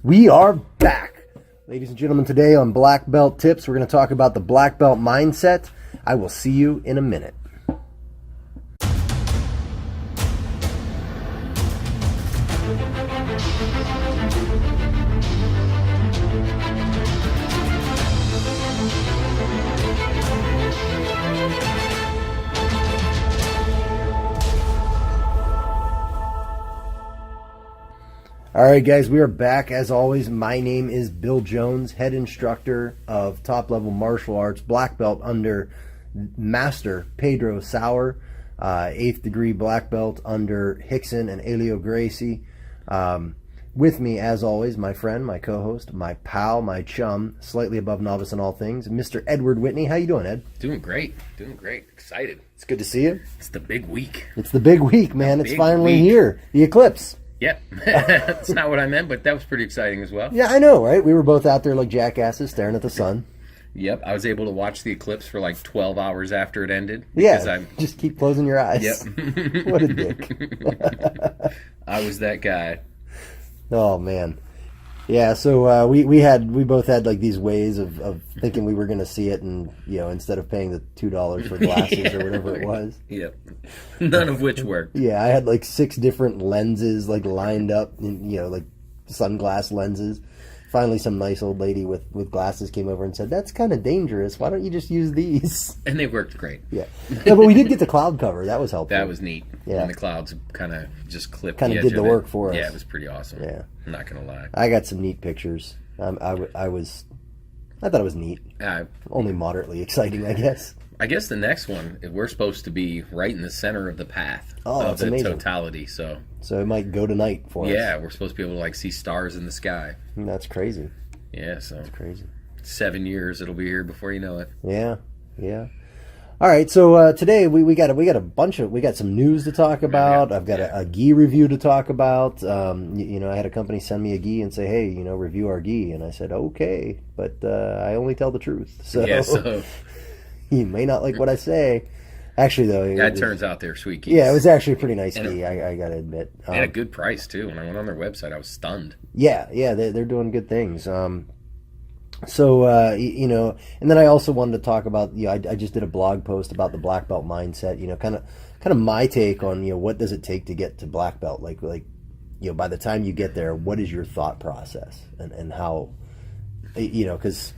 We are back, ladies and gentlemen. Today on Black Belt Tips, we're going to talk about the Black Belt Mindset. I will see you in a minute. All right, guys, we are back. As always, my name is Bill Jones, head instructor of top-level martial arts, black belt under Master Pedro Sauer, 8th degree black belt under Hickson and Elio Gracie. With me, as always, my friend, my co-host, my pal, my chum, slightly above novice in all things, Mr. Edward Whitney. How you doing, Ed? Doing great. Excited. It's good to see you. It's the big week. It's the big week, man. It's finally here. The eclipse. Yep. That's not what I meant, but that was pretty exciting as well. Yeah, I know, right? We were both out there like jackasses staring at the sun. Yep. I was able to watch the eclipse for like 12 hours after it ended. Yeah, just keep closing your eyes. Yep. What a dick. I was that guy. Oh, man. Yeah, so we both had like these ways of thinking we were going to see it, and instead of paying the $2 for glasses or whatever it was. Yep. None of which worked. Yeah, I had like 6 different lenses like lined up, like sunglass lenses. Finally, some nice old lady with glasses came over and said, "That's kind of dangerous. Why don't you just use these?" And they worked great. Yeah. Yeah, but we did get the cloud cover. That was helpful. That was neat. Yeah. And the clouds kind of just clipped kind of did the work for us. Yeah, it was pretty awesome. Yeah. I'm not going to lie. I got some neat pictures. I thought it was neat. Only moderately exciting, I guess. I guess the next one, we're supposed to be right in the center of the path of the amazing. Totality. So it might go tonight for us. Yeah, we're supposed to be able to like see stars in the sky. That's crazy. Yeah, so that's crazy. 7 years, it'll be here before you know it. Yeah. All right, so today we got some news to talk about. Yeah. I've got a gi review to talk about. I had a company send me a gi and say, "Hey, review our gi," and I said, "Okay," but I only tell the truth. So, you may not like what I say. Actually, though, it turns out they're sweet gis. Yeah, it was actually a pretty nice gi. I got to admit, and a good price too. When I went on their website, I was stunned. Yeah, they're doing good things. And then I also wanted to talk about, I just did a blog post about the black belt mindset, kind of my take on, what does it take to get to black belt? Like, by the time you get there, what is your thought process and how, because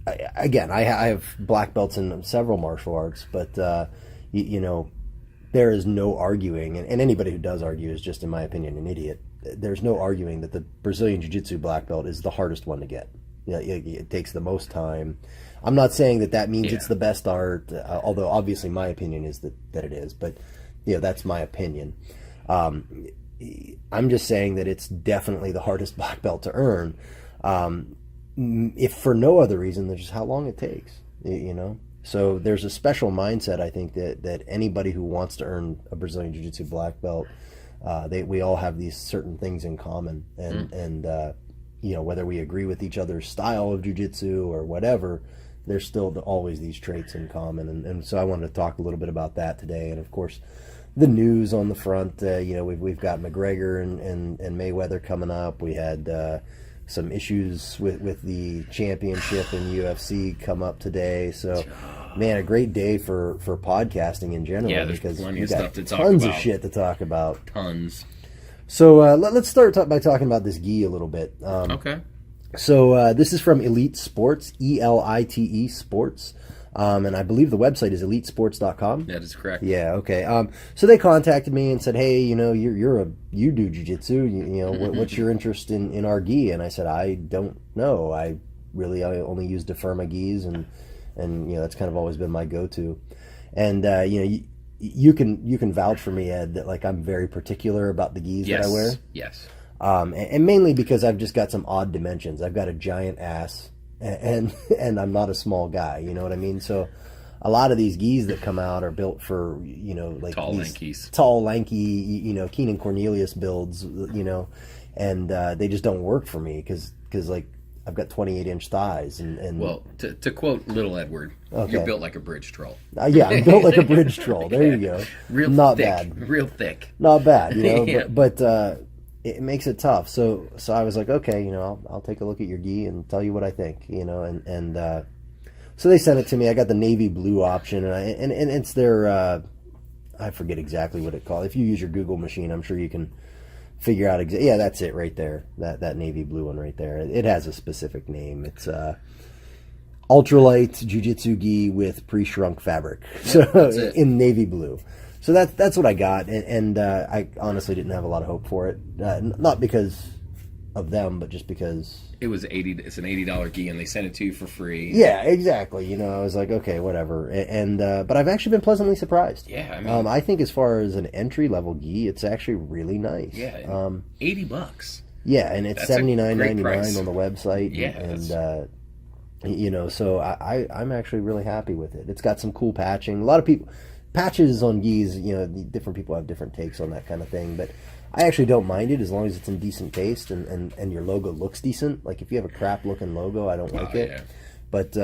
I have black belts in several martial arts, but, there is no arguing, and anybody who does argue is just, in my opinion, an idiot. There's no arguing that the Brazilian Jiu-Jitsu black belt is the hardest one to get. It takes the most time. I'm not saying that means it's the best art, although obviously my opinion is that it is, but that's my opinion. I'm just saying that it's definitely the hardest black belt to earn, if for no other reason than just how long it takes, So there's a special mindset, I think, that anybody who wants to earn a Brazilian Jiu-Jitsu black belt, we all have these certain things in common, and whether we agree with each other's style of jiu-jitsu or whatever, there's still always these traits in common. And so I wanted to talk a little bit about that today. And of course, the news on the front, we've got McGregor and Mayweather coming up. We had some issues with the championship in UFC come up today. So, man, a great day for podcasting in general. Yeah, there's because plenty we of got stuff to talk tons about. of shit to talk about. Tons. So let's start by talking about this gi a little bit. Okay. So this is from Elite Sports, ELITE Sports, and I believe the website is elitesports.com. That is correct. Yeah. Okay. So they contacted me and said, "Hey, you do jiu-jitsu. What's your interest in our gi?" And I said, "I don't know. I only use Deferma gis, and that's kind of always been my go-to." And you can vouch for me, Ed, that like I'm very particular about the gis that I wear. Yes. And mainly because I've just got some odd dimensions. I've got a giant ass, and I'm not a small guy. You know what I mean? So a lot of these gis that come out are built for like tall, lanky, Keenan Cornelius builds, and they just don't work for me because like I've got 28-inch thighs, and well, to quote Little Edward, okay. You're built like a bridge troll. Yeah, I'm built like a bridge troll. There you go. Real not thick, bad. real thick. Not bad, Yeah. But it makes it tough. So I was like, okay, you know, I'll take a look at your gi and tell you what I think, you know, and so they sent it to me. I got the navy blue option, and it's their I forget exactly what it called. If you use your Google machine, I'm sure you can figure out yeah, that's it right there. That navy blue one right there. It has a specific name. It's ultralight jiu-jitsu gi with pre-shrunk fabric. So in navy blue. So that's what I got, and I honestly didn't have a lot of hope for it. Not because of them, but just because it's an $80 gi, and they sent it to you for free. Yeah, exactly. You know, I was like, okay, whatever. And but I've actually been pleasantly surprised. Yeah, I mean, I think as far as an entry level gi, it's actually really nice. Yeah, $80. Yeah, and it's $79.99 on the website. Yeah, and you know, so I'm actually really happy with it. It's got some cool patching. A lot of people patches on gis, you know, different people have different takes on that kind of thing, but I actually don't mind it as long as it's in decent taste and your logo looks decent. Like if you have a crap looking logo, I don't like it. Yeah. But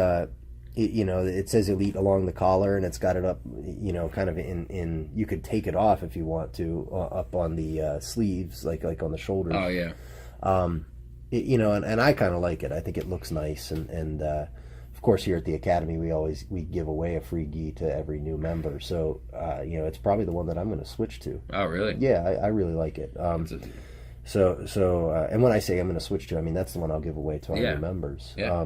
you know, it says Elite along the collar, and it's got it up, you know, kind of in you could take it off if you want to, up on the sleeves, like on the shoulders. Oh yeah. You know, and I kind of like it. I think it looks nice, and of course here at the Academy we give away a free gi to every new member. So you know, it's probably the one that I'm going to switch to. Oh really? Yeah, I really like it. So and when I say I'm going to switch to, I mean that's the one I'll give away to our new members. Yeah.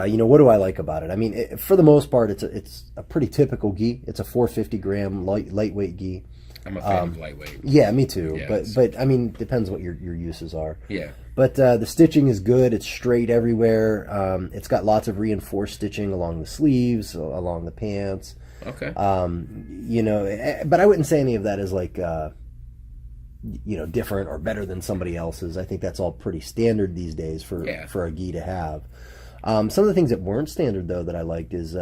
You know, what do I like about it? I mean, for the most part, it's a pretty typical gi. It's a 450 gram lightweight gi. I'm a fan of lightweight. Yeah, me too. Yeah, but I mean, depends what your uses are. Yeah. But the stitching is good. It's straight everywhere. It's got lots of reinforced stitching along the sleeves, along the pants. Okay. You know, but I wouldn't say any of that is like, you know, different or better than somebody else's. I think that's all pretty standard these days for a gi to have. Some of the things that weren't standard though that I liked is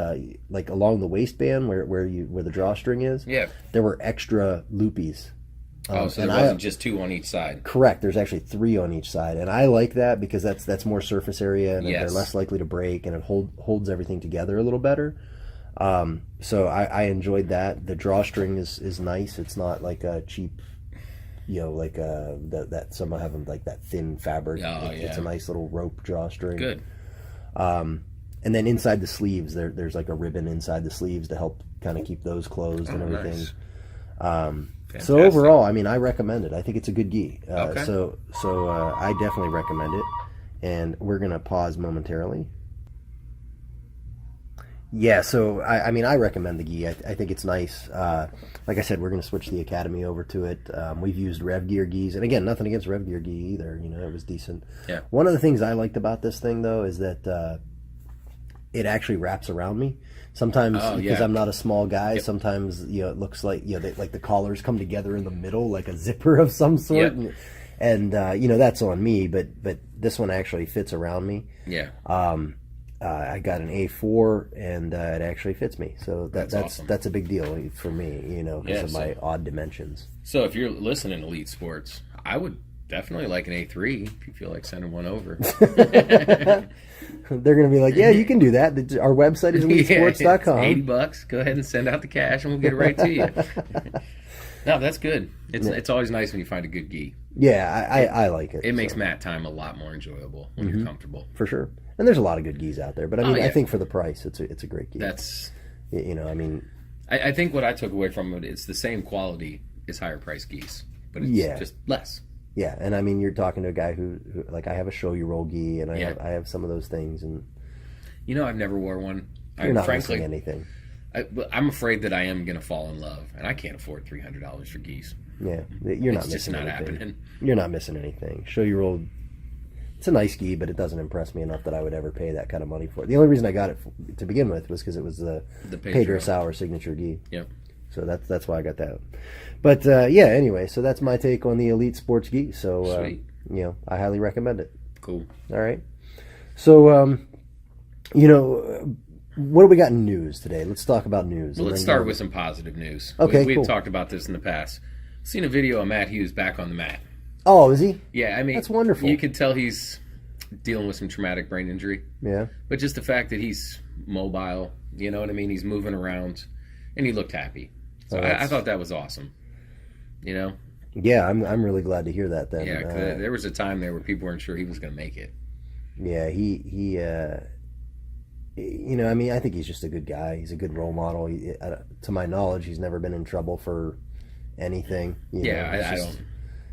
like along the waistband where the drawstring is. Yeah. There were extra loopies. So there wasn't just 2 on each side. Correct. There's actually 3 on each side, and I like that because that's more surface area, and they're less likely to break, and it holds everything together a little better. So I enjoyed that. The drawstring is nice. It's not like a cheap, you know, like that some have them like that thin fabric. It's a nice little rope drawstring. Good. And then inside the sleeves, there's like a ribbon inside the sleeves to help kind of keep those closed and everything. Nice. So overall, I mean, I recommend it. I think it's a good gi. Okay. So I definitely recommend it. And we're gonna pause momentarily. Yeah, so I mean, I recommend the gi. I think it's nice. Like I said, we're going to switch the Academy over to it. We've used Rev Gear gis, and again, nothing against Rev Gear gi either. You know, it was decent. Yeah. One of the things I liked about this thing, though, is that it actually wraps around me. Sometimes, because I'm not a small guy, sometimes, you know, it looks like, you know, like the collars come together in the middle, like a zipper of some sort. Yep. And you know, that's on me, but this one actually fits around me. Yeah. I got an A4, and it actually fits me. So that's awesome. That's a big deal for me, you know, because of my odd dimensions. So if you're listening to Elite Sports, I would definitely like an A3 if you feel like sending one over. They're going to be like, yeah, you can do that. Our website is elitesports.com. $80. Go ahead and send out the cash, and we'll get it right to you. No, that's good. It's always nice when you find a good gi. Yeah, I like it. It makes mat time a lot more enjoyable when you're comfortable. For sure. And there's a lot of good gis out there, but I mean, I think for the price, it's a great gi. That's, you know, I mean, I think what I took away from it, it's the same quality as higher price gis, but it's just less. Yeah, and I mean, you're talking to a guy who like, I have a show you roll gi, and I have some of those things, and you know, I've never wore one. You're not missing anything. I'm afraid that I am going to fall in love, and I can't afford $300 for gis. Yeah, you're not missing anything. It's just not happening. You're not missing anything. Show you roll. It's a nice gi, but it doesn't impress me enough that I would ever pay that kind of money for it. The only reason I got it to begin with was because it was the Pedro Sauer signature gi. Yep. So that's why I got that. But yeah, anyway, so that's my take on the Elite Sports gi. So Sweet. You know, I highly recommend it. Cool. All right. So you know, what do we got in news today? Let's talk about news. Well, let's start with some positive news. Okay, we had talked about this in the past. Seen a video of Matt Hughes back on the mat. Oh, is he? Yeah, I mean, that's wonderful. You can tell he's dealing with some traumatic brain injury. Yeah. But just the fact that he's mobile, you know what I mean? He's moving around, and he looked happy. So I thought that was awesome. You know, Yeah, I'm really glad to hear that. Then, Yeah, 'cause there was a time there where people weren't sure he was going to make it. yeah, I mean, I think he's just a good guy. He's a good role model. To my knowledge, he's never been in trouble for anything. I don't.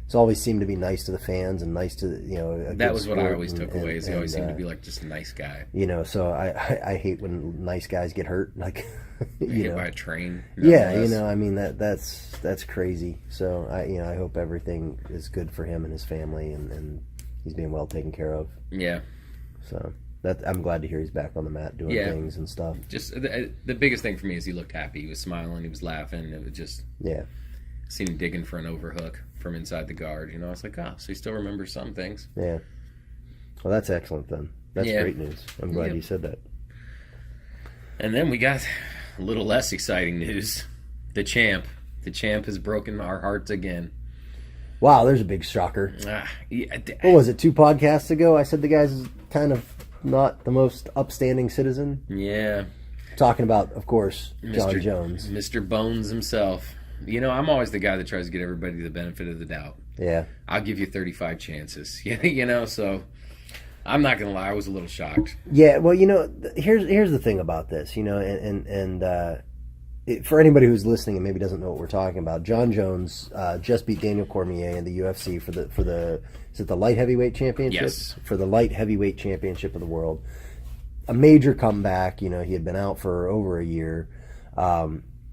It's always seemed to be nice to the fans and nice to a That good was what I sport always took away. Is he always seemed to be uh, like just a nice guy. So I hate when nice guys get hurt, like Hit by a train. Yeah, nonetheless. I mean that's crazy. So I hope everything is good for him and his family, and he's being well taken care of. Yeah. So I'm glad to hear he's back on the mat doing things and stuff. Just the biggest thing for me is he looked happy. He was smiling. He was laughing. It was just seen him digging for an overhook from inside the guard. I was like, oh, so he still remembers some things. Yeah. Well, that's excellent then. That's great news. I'm glad you said that. And then we got a little less exciting news. The champ has broken our hearts again. Wow, there's a big shocker. What was it, 2 podcasts ago? I said the guy's kind of not the most upstanding citizen. Yeah. Talking about, of course, Jon Jones. Mr. Bones himself. I'm always the guy that tries to get everybody the benefit of the doubt. Yeah. I'll give you 35 chances. So I'm not going to lie, I was a little shocked. Yeah, well, here's the thing about this, for anybody who's listening and maybe doesn't know what we're talking about, Jon Jones just beat Daniel Cormier in the UFC for the is it the light heavyweight championship? Yes. For the light heavyweight championship of the world. A major comeback. He had been out for over a year.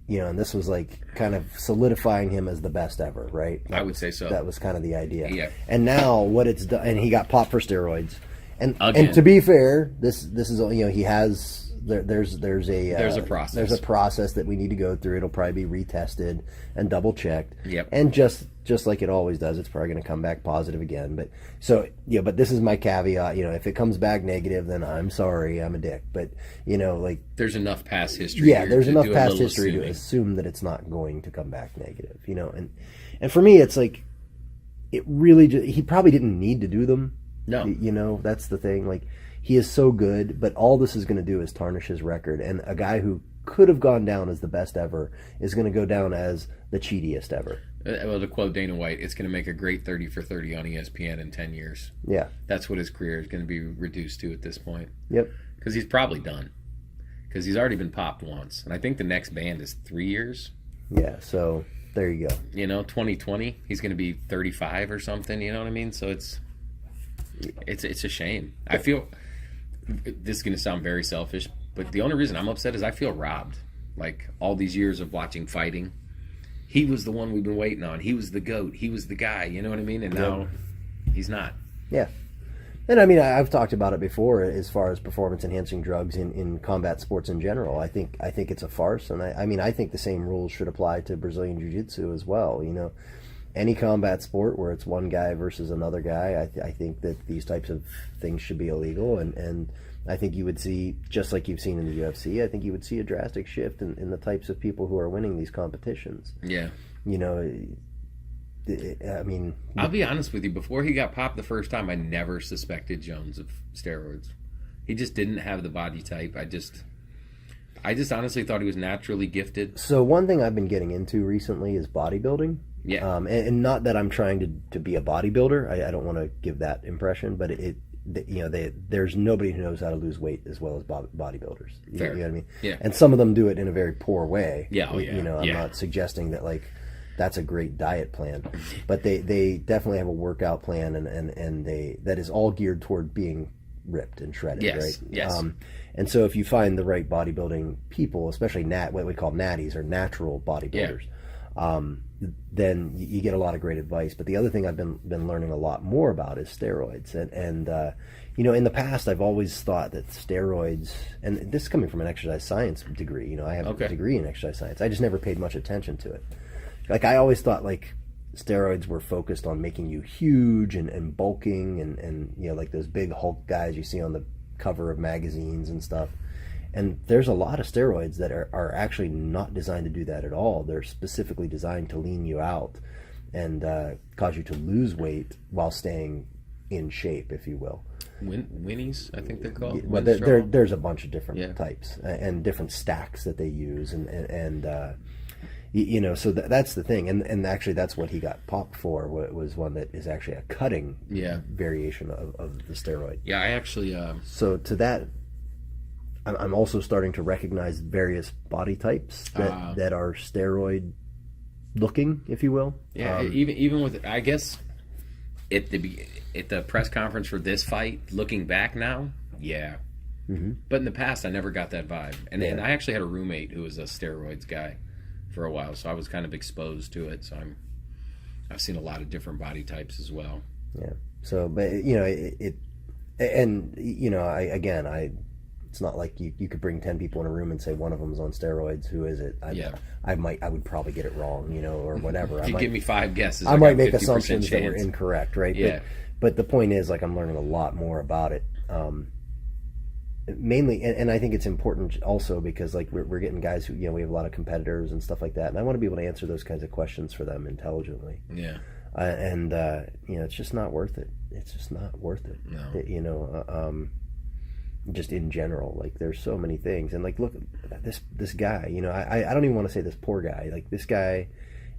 And this was like kind of solidifying him as the best ever, right? I would say so. That was kind of the idea. Yeah. And now what it's done, and he got popped for steroids. And Again. and to be fair, this is he has there's a process. There's a process that we need to go through. It'll probably be retested and double checked. Yep. And just like it always does, it's probably going to come back positive again. But but this is my caveat. If it comes back negative, then I'm sorry, I'm a dick. But there's enough past history. Yeah, there's enough past history to assume that it's not going to come back negative. And for me, it's like it really he probably didn't need to do them. No. That's the thing. Like, he is so good, but all this is going to do is tarnish his record. And a guy who could have gone down as the best ever is going to go down as the cheatiest ever. Well, to quote Dana White, it's going to make a great 30 for 30 on ESPN in 10 years. Yeah. That's what his career is going to be reduced to at this point. Yep. Because he's probably done. Because he's already been popped once. And I think the next ban is 3 years. Yeah, so there you go. 2020, he's going to be 35 or something, you know what I mean? So it's a shame. I feel, this is going to sound very selfish, but the only reason I'm upset is I feel robbed. Like, all these years of watching fighting, he was the one we've been waiting on. He was the GOAT. He was the guy, you know what I mean? And now he's not. Yeah. And I mean, I've talked about it before as far as performance-enhancing drugs in combat sports in general. I think it's a farce, and I think the same rules should apply to Brazilian Jiu-Jitsu as well. Any combat sport where it's one guy versus another guy, I think that these types of things should be illegal, and I think you would see, just like you've seen in the UFC, I think you would see a drastic shift in the types of people who are winning these competitions. Yeah. I mean, I'll be honest with you. Before he got popped the first time, I never suspected Jones of steroids. He just didn't have the body type. I just honestly thought he was naturally gifted. So one thing I've been getting into recently is bodybuilding. Yeah. And not that I'm trying to be a bodybuilder. I don't want to give that impression, but there's nobody who knows how to lose weight as well as bodybuilders. Fair. You know what I mean? Yeah. And some of them do it in a very poor way. Yeah. Oh, yeah. I'm not suggesting that like that's a great diet plan, but they definitely have a workout plan and that is all geared toward being ripped and shredded. Yes. Right. Yes. And so if you find the right bodybuilding people, especially what we call natties or natural bodybuilders. Yeah. Then you get a lot of great advice. But the other thing I've been learning a lot more about is steroids. And in the past, I've always thought that steroids, and this is coming from an exercise science degree. I have a degree in exercise science. I just never paid much attention to it. Like, I always thought, like, steroids were focused on making you huge and bulking and like those big Hulk guys you see on the cover of magazines and stuff. And there's a lot of steroids that are actually not designed to do that at all. They're specifically designed to lean you out and cause you to lose weight while staying in shape, if you will. Winnies, I think they're called. Well, there's a bunch of different types and different stacks that they use, and So that's the thing, and actually that's what he got popped for. Was one that is actually a cutting variation of the steroid. Yeah, I actually. So to that, I'm also starting to recognize various body types that are steroid looking, if you will. Yeah, even with, I guess, at the press conference for this fight, looking back now, yeah. Mm-hmm. But in the past, I never got that vibe. And I actually had a roommate who was a steroids guy for a while, so I was kind of exposed to it. So I've seen a lot of different body types as well. Yeah. So, but it's not like you could bring 10 people in a room and say one of them's on steroids. Who is it? I would probably get it wrong, or whatever. If you give me 5 guesses, I might make assumptions that were incorrect, right? Yeah. But the point is, like, I'm learning a lot more about it. Mainly, and I think it's important also because, like, we're getting guys who, we have a lot of competitors and stuff like that, and I want to be able to answer those kinds of questions for them intelligently. Yeah. It's just not worth it. It's just not worth it. No. Just in general, like, there's so many things, and, like, look, this guy, I don't even want to say this poor guy. Like, this guy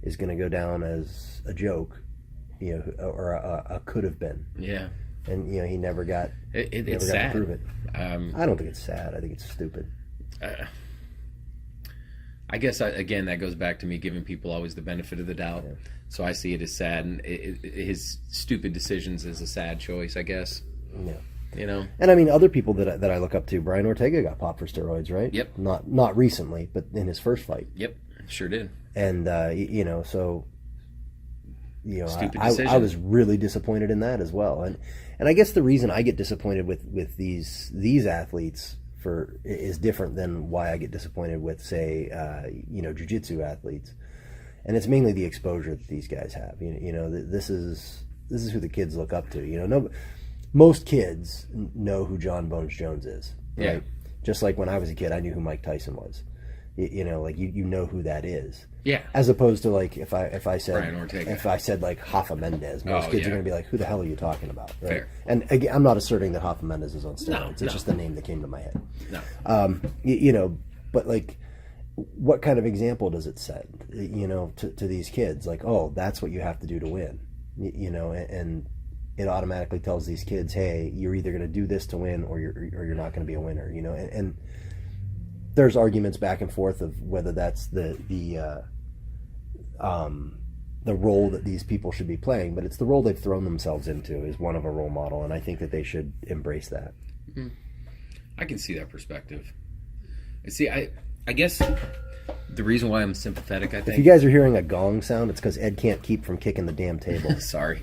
is going to go down as a joke, or a could have been. Yeah. And he never got. It's sad. To prove it. I don't think it's sad. I think it's stupid. I guess again that goes back to me giving people always the benefit of the doubt. Yeah. So I see it as sad, and his stupid decisions is a sad choice, I guess. Yeah. And I mean, other people that I look up to. Brian Ortega got popped for steroids, right? Yep. Not recently, but in his first fight. Yep. Sure did. And so. Stupid I decision. was really disappointed in that as well, and I guess the reason I get disappointed with these athletes is different than why I get disappointed with, say, jiu-jitsu athletes, and it's mainly the exposure that these guys have. This is who the kids look up to. Most kids know who Jon Jones is, right? Yeah. Just like when I was a kid, I knew who Mike Tyson was. Like you know who that is. Yeah. As opposed to, like, if I said Brian Ortega. If I said, like, Hoffa Mendes, most kids are going to be like, who the hell are you talking about? Right? Fair. And again, I'm not asserting that Hoffa Mendes is on steroids. No. It's just the name that came to my head. No. But, like, what kind of example does it set? To these kids, like, oh, that's what you have to do to win. And it automatically tells these kids, hey, you're either going to do this to win, or you're not going to be a winner. And there's arguments back and forth of whether that's the role that these people should be playing, but it's the role they've thrown themselves into is one of a role model, and I think that they should embrace that. Mm-hmm. I can see that perspective. I guess the reason why I'm sympathetic, I think... If you guys are hearing a gong sound, it's because Ed can't keep from kicking the damn table. Sorry.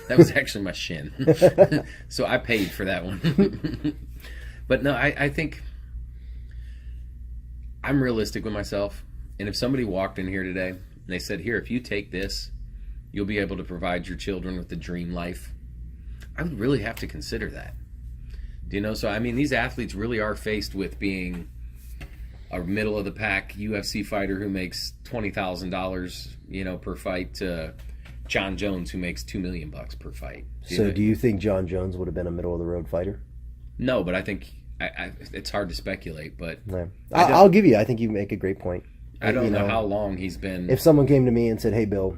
That was actually my shin. So I paid for that one. But no, I think I'm realistic with myself. And if somebody walked in here today and they said, here, if you take this, you'll be able to provide your children with the dream life, I would really have to consider that. So I mean, these athletes really are faced with being a middle of the pack UFC fighter who makes $20,000, per fight, to Jon Jones who makes $2 million per fight. So do you think Jon Jones would have been a middle of the road fighter? No, but I think it's hard to speculate. But no. I'll give you. I think you make a great point. I don't know how long he's been. If someone came to me and said, "Hey, Bill,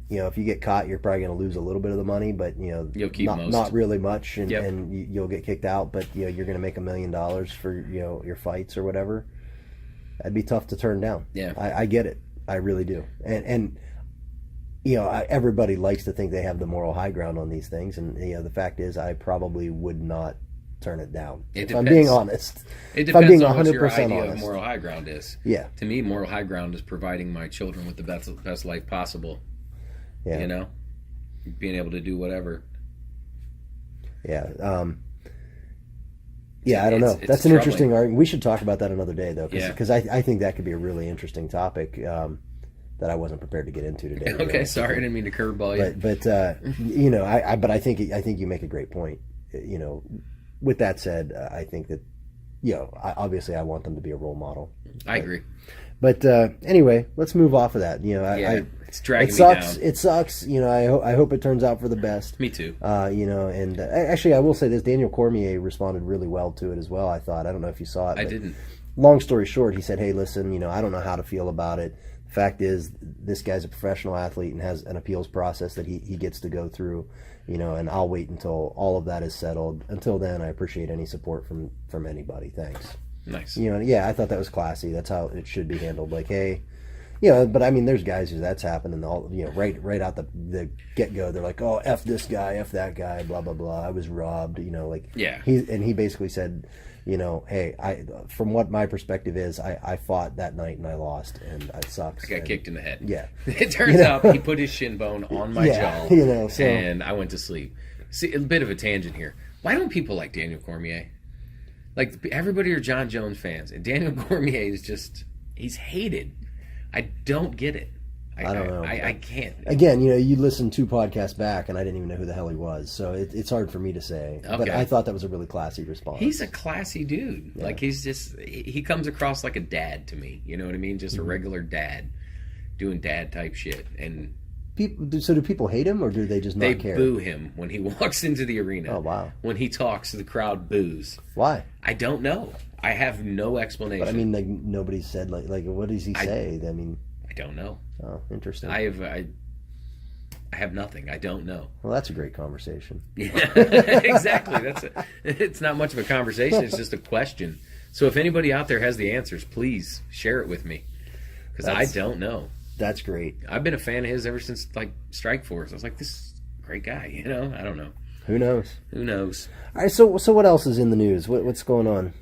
if you get caught, you're probably going to lose a little bit of the money, but you'll keep not really much, and you'll get kicked out, but you're going to make $1 million for your fights or whatever." That'd be tough to turn down. Yeah, I get it. I really do. And everybody likes to think they have the moral high ground on these things, and the fact is, I probably would not turn it down. If I'm being honest. It depends on what your 100% idea honest. of moral high ground is. Yeah. To me, moral high ground is providing my children with the best life possible. Yeah. Being able to do whatever. Yeah. I don't know. That's an interesting argument. We should talk about that another day, though, because I think that could be a really interesting topic that I wasn't prepared to get into today. Okay, sorry, I didn't mean to curveball you. But I think you make a great point. With that said, I think that obviously I want them to be a role model. I agree. But anyway, let's move off of that. It's dragging me down. It sucks. I hope it turns out for the best. Me too. Actually, I will say this: Daniel Cormier responded really well to it as well. I thought. I don't know if you saw it. I didn't. long story short, he said, hey, listen, I don't know how to feel about it. The fact is, this guy's a professional athlete and has an appeals process that he gets to go through, and I'll wait until all of that is settled. Until then, I appreciate any support from anybody. Thanks. Nice. I thought that was classy. That's how it should be handled. Like, hey, but I mean, there's guys who that's happened, and all right out the get go, they're like, oh, F this guy, F that guy, blah blah blah. I was robbed, Yeah. He basically said, hey, from what my perspective is, I fought that night and I lost, and it sucks. I got kicked in the head. Yeah. It turns out he put his shin bone on my jaw, and I went to sleep. See, a bit of a tangent here. Why don't people like Daniel Cormier? Like, everybody are Jon Jones fans, and Daniel Cormier is just, he's hated. I don't get it. I don't know. I can't. Again, you listen 2 podcasts back, and I didn't even know who the hell he was, so it's hard for me to say. Okay. But I thought that was a really classy response. He's a classy dude. Yeah. Like, he comes across like a dad to me. You know what I mean? Just a regular dad doing dad type shit. And so do people hate him, or do they just not care? They boo him when he walks into the arena. Oh, wow. When he talks, the crowd boos. Why? I don't know. I have no explanation. But I mean, like, nobody said like what does he say? I mean, I don't know. Oh, interesting. I have nothing. I don't know. Well, that's a great conversation. Yeah, exactly. It's not much of a conversation. It's just a question. So if anybody out there has the answers, please share it with me, because I don't know. That's great. I've been a fan of his ever since like Strikeforce. I was like, this is a great guy. I don't know. Who knows? Who knows? All right. So what else is in the news? What's going on?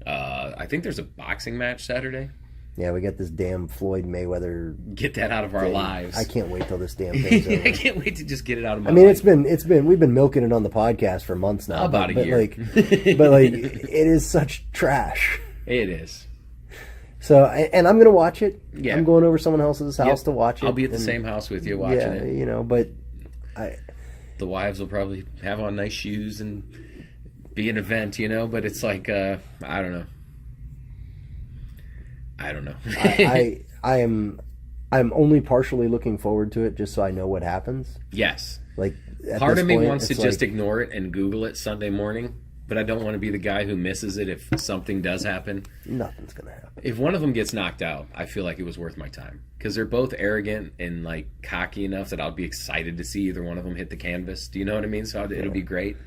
I think there's a boxing match Saturday. Yeah, we got this damn Floyd Mayweather. Get that out of our lives. I can't wait till this damn thing's over. I can't wait to just get it out of my life. I mean, it's been we've been milking it on the podcast for months now. About a year. But it is such trash. It is. So, and I'm gonna watch it. Yeah. I'm going over someone else's house to watch it. I'll be at the same house with you watching it. But the wives will probably have on nice shoes and be an event, but it's like I don't know. I'm only partially looking forward to it just so I know what happens. Yes. Like, part of me wants to just ignore it and Google it Sunday morning, but I don't want to be the guy who misses it if something does happen. Nothing's gonna happen. If one of them gets knocked out, I feel like it was worth my time, because they're both arrogant and like cocky enough that I'll be excited to see either one of them hit the canvas. Do you know what I mean? So it'll be great.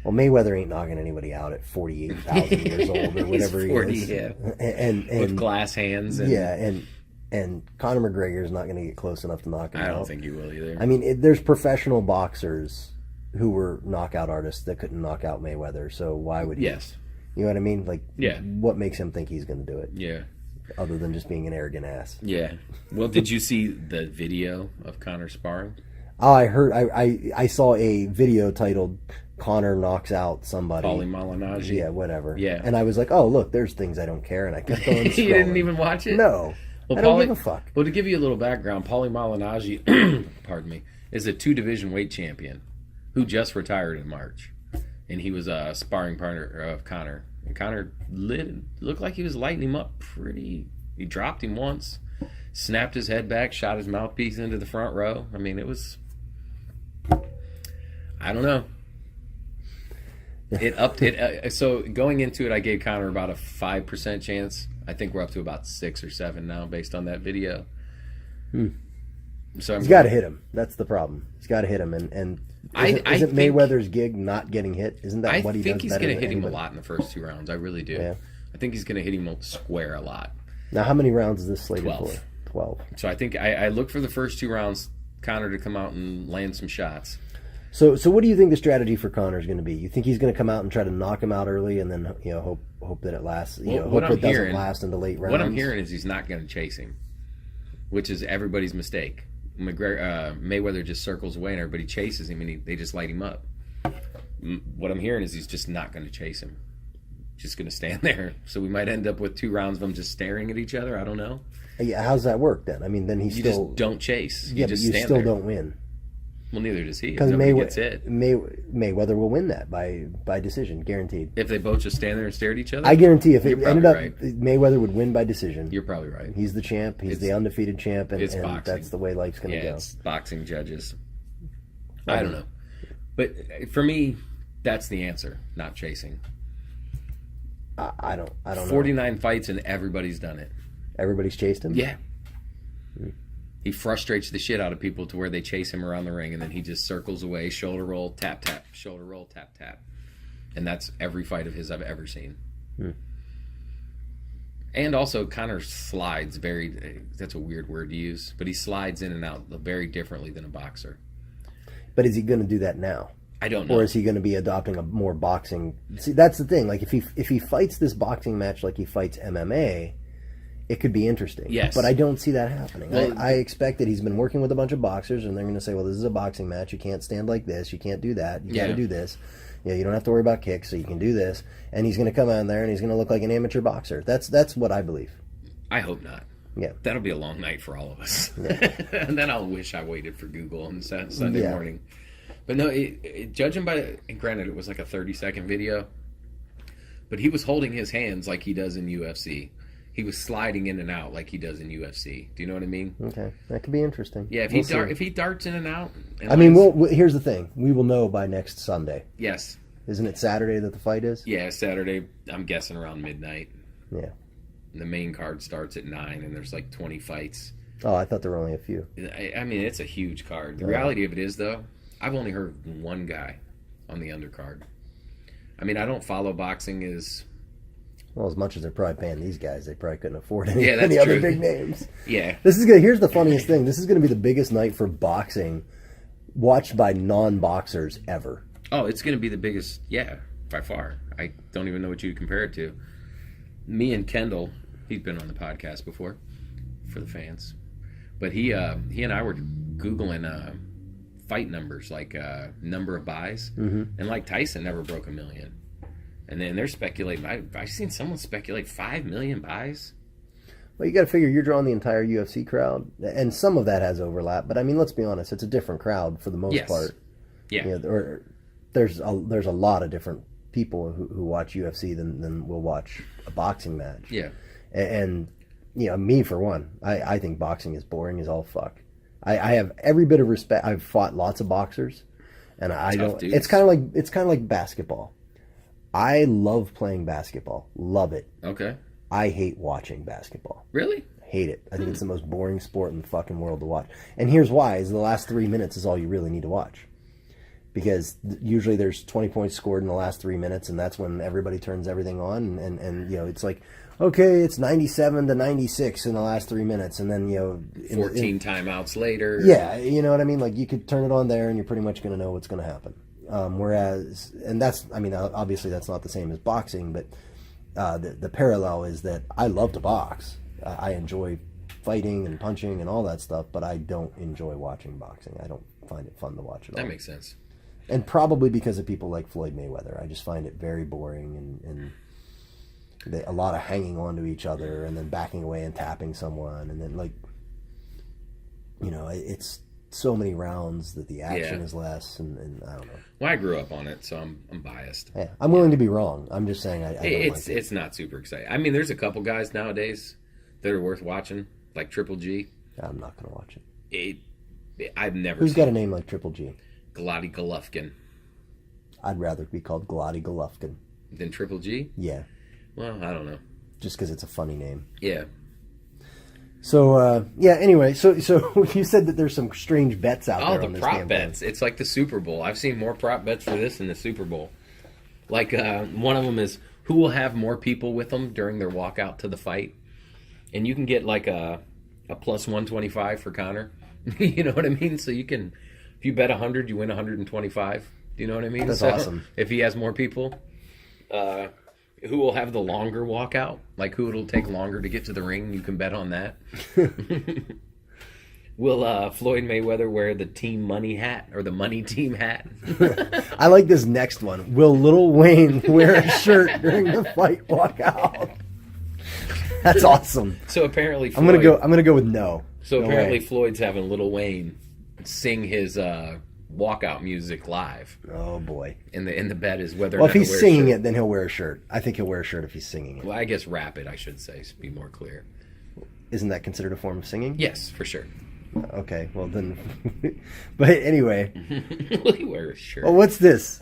Well, Mayweather ain't knocking anybody out at 48,000 years old or whatever He's 40, he is. Yeah. And with glass hands. And Conor McGregor is not going to get close enough to knock him out. I don't think he will either. I mean, there's professional boxers who were knockout artists that couldn't knock out Mayweather, so why would he? Yes. You know what I mean? Like, yeah. What makes him think he's going to do it? Yeah. Other than just being an arrogant ass. Yeah. Well, did you see the video of Conor sparring? Oh, I heard. I saw a video titled "Conor knocks out somebody." Paulie Malignaggi. Yeah, whatever. Yeah. And I was like, oh, look, there's things I don't care, and I kept on scrolling. You didn't even watch it? No. Well, I don't give a fuck. Well, to give you a little background, Paulie Malignaggi, pardon me, is a 2-division weight champion who just retired in March, and he was a sparring partner of Conor. And Conor looked like he was lighting him up pretty. He dropped him once, snapped his head back, shot his mouthpiece into the front row. I mean, it was. I don't know. It upped it. So going into it, I gave Conor about a 5% chance. I think we're up to about 6 or 7 now, based on that video. So he's got to hit him. That's the problem. He's got to hit him, and isn't Mayweather's gig not getting hit? Isn't that what he does? I think he's going to hit him a lot in the first 2 rounds. I really do. Yeah. I think he's going to hit him square a lot. Now, how many rounds is this slated 12. for? 12. So I think I look for the first 2 rounds, Conor to come out and land some shots. So what do you think the strategy for Conor is going to be? You think he's going to come out and try to knock him out early, and then hope that it lasts? Hope it doesn't last into late rounds. What I'm hearing is he's not going to chase him, which is everybody's mistake. Mayweather just circles away and everybody chases him, and they just light him up. What I'm hearing is he's just not going to chase him, just going to stand there. So we might end up with 2 rounds of them just staring at each other. I don't know. Yeah, how's that work then? I mean, then you just don't chase. You just stand still there. Don't win. Well, neither does he. Because Mayweather will win that by decision, guaranteed. If they both just stand there and stare at each other? I guarantee if it ended up, right. Mayweather would win by decision. You're probably right. He's the champ. He's the undefeated champ, and that's the way life's going to go. Yeah, it's boxing judges. I don't know. But for me, that's the answer, not chasing. I don't know. 49 fights and everybody's done it. Everybody's chased him? Yeah. He frustrates the shit out of people to where they chase him around the ring, and then he just circles away, shoulder roll, tap, tap, shoulder roll, tap, tap. And that's every fight of his I've ever seen. And also kind of slides that's a weird word to use, but he slides in and out very differently than a boxer. But is he going to do that now? I don't know. Or is he going to be adopting a more boxing... See, that's the thing. Like, if he fights this boxing match like he fights MMA, it could be interesting. Yes. But I don't see that happening. Well, I expect that he's been working with a bunch of boxers, and they're going to say, well, this is a boxing match. You can't stand like this. You can't do that. You got to do this. Yeah, you don't have to worry about kicks, so you can do this. And he's going to come out there, and he's going to look like an amateur boxer. That's what I believe. I hope not. Yeah. That'll be a long night for all of us. Yeah. And then I'll wish I waited for Google on Sunday morning. But no, judging by, and granted, it was like a 30-second video, but he was holding his hands like he does in UFC. He was sliding in and out like he does in UFC. Do you know what I mean? Okay, that could be interesting. Yeah, if he darts in and out. I mean, here's the thing: we will know by next Sunday. Yes. Isn't it Saturday that the fight is? Yeah, Saturday. I'm guessing around midnight. Yeah. And the main card starts at 9, and there's like 20 fights. Oh, I thought there were only a few. I mean, it's a huge card. The reality of it is, though, I've only heard one guy on the undercard. I mean, I don't follow boxing as... Well, as much as they're probably paying these guys, they probably couldn't afford any true. other big names. Yeah. Here's the funniest thing. This is going to be the biggest night for boxing watched by non-boxers ever. Oh, it's going to be the biggest, by far. I don't even know what you'd compare it to. Me and Kendall, he's been on the podcast before for the fans. But he and I were Googling fight numbers, like number of buys. Mm-hmm. And like Tyson never broke 1 million. And then they're speculating. I've seen someone speculate 5 million buys. Well, you got to figure you're drawing the entire UFC crowd, and some of that has overlap. But I mean, let's be honest, it's a different crowd for the most part. Yeah. You know, there's a lot of different people who watch UFC than will watch a boxing match. Yeah. And you know, me for one, I think boxing is boring as all fuck. I have every bit of respect. I've fought lots of boxers, and I don't. Dudes. It's kind of like basketball. I love playing basketball. Love it. Okay. I hate watching basketball. Really? Hate it. I think it's the most boring sport in the fucking world to watch. And here's why: is the last 3 minutes is all you really need to watch. Because usually there's 20 points scored in the last 3 minutes, and that's when everybody turns everything on. And you know, it's like, okay, it's 97-96 in the last 3 minutes, and then, you know, 14 timeouts later. Yeah, you know what I mean? Like, you could turn it on there, and you're pretty much going to know what's going to happen. Whereas, and that's, I mean, obviously that's not the same as boxing, but the parallel is that I love to box. I enjoy fighting and punching and all that stuff, but I don't enjoy watching boxing. I don't find it fun to watch at all. That makes sense. And probably because of people like Floyd Mayweather. I just find it very boring and a lot of hanging on to each other and then backing away and tapping someone. And then, like, you know, it's so many rounds that the action is less. And I don't know. Well, I grew up on it, so I'm biased. Yeah, I'm willing to be wrong. I'm just saying I don't like it. It's not super exciting. I mean, there's a couple guys nowadays that are worth watching, like Triple G. I'm not going to watch it. I've never Who's got a name like Triple G? Glady Golovkin. I'd rather be called Glady Golovkin. Than Triple G? Yeah. Well, I don't know. Just because it's a funny name. Yeah. So, anyway, so you said that there's some strange bets out there. Oh, the prop bets. It's like the Super Bowl. I've seen more prop bets for this in the Super Bowl. Like, one of them is who will have more people with them during their walkout to the fight. And you can get like a plus 125 for Conor. You know what I mean? So you can... If you bet 100, you win 125. Do you know what I mean? That's awesome. If he has more people, who will have the longer walkout? Like, who it'll take longer to get to the ring? You can bet on that. Will Floyd Mayweather wear the team money hat or the money team hat? I like this next one. Will Lil Wayne wear a shirt during the fight walkout? That's awesome. So apparently, Floyd, I'm gonna go with no. So no apparently, way. Floyd's having Lil Wayne sing his walkout music live. Oh boy! And the bet is whether. Well, or not if he's he'll wear singing a shirt. it, then he'll wear a shirt. I think he'll wear a shirt if he's singing it. Well, I guess rap it, I should say, to be more clear. Isn't that considered a form of singing? Yes, for sure. Okay, well then. But anyway. Will he wear a shirt? Well, what's this?